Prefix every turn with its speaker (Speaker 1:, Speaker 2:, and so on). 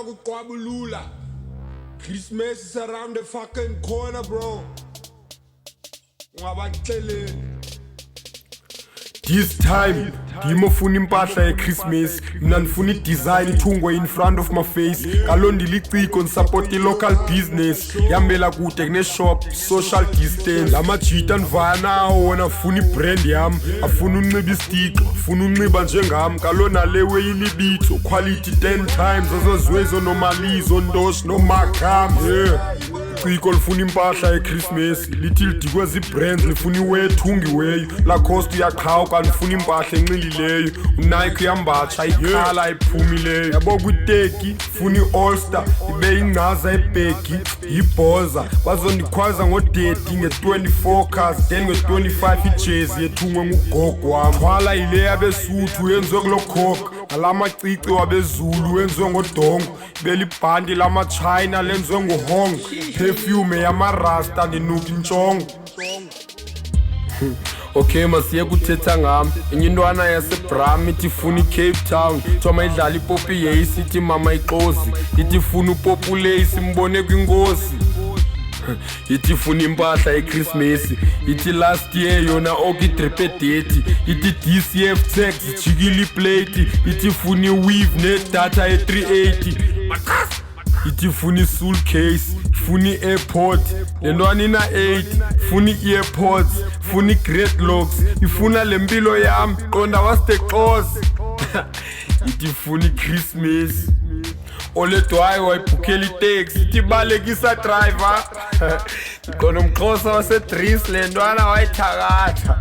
Speaker 1: kuqwabulula. Christmas is around the fucking corner, bro.
Speaker 2: This time, ngimofuna impahla ye-Christmas. Mina ngifuna i-design ithungwe in front of my face. Kalondile iciko support i-local business. Yambela kude kune-shop, social distance. Lamajita nivaya nawo wona afuna i-brand yami. Afuna unxiba isticco, afuna unxiba njengami. Kalona lewe ilibitso, quality 10 times. Azozwezo nomalizo, ndosh nomakam. Yeah. Iciko lifuna impahla ye-Christmas. Lithi lidikwe zi-brands, lifuna iwear ethungiweyo. Lacoste uyaqhawuka nifuna impahla enxilileyo. uNike uyambatsha ikhala ephumileyo. Yabo kwiteki funa i-All-Star ibe ingcaza ebhegi yibhoza. Bazondikhwaza ngodedi nge-24 cars then nge-25 ijezi yethungwe ngugogo wami. Thwala yile yabesuthu yenziwe kulokhokha. Ngalamacici wabezulu wenziwe ngodongo. Belibhandi lama-China lenziwe nguHong. Perfume yamarasta ndinuka intshongo. Okay masiye kuthetha ngami enye intwana yaseBram ithi funa iCape Town thoma idlala ipopi yesithi mama ixozi ithi funa upopulace simbone kwinkosi ithi funa impahla yeChristmas ithi last year yona okidrepedate ithi DCF tax jikili plate ithi funa iweave nedata ye380 ithi funa i-suitcase funa i-airport lentwana ina 8 funa i-earpods funa i-dreadlocks ifuna lempilo yami qonda wasiteqozi ithi funa i-Christmas oledwayo wayibhukhela itaxi ithi balekisa driver ikhona umxhosa wasedris lentwana wayithakatha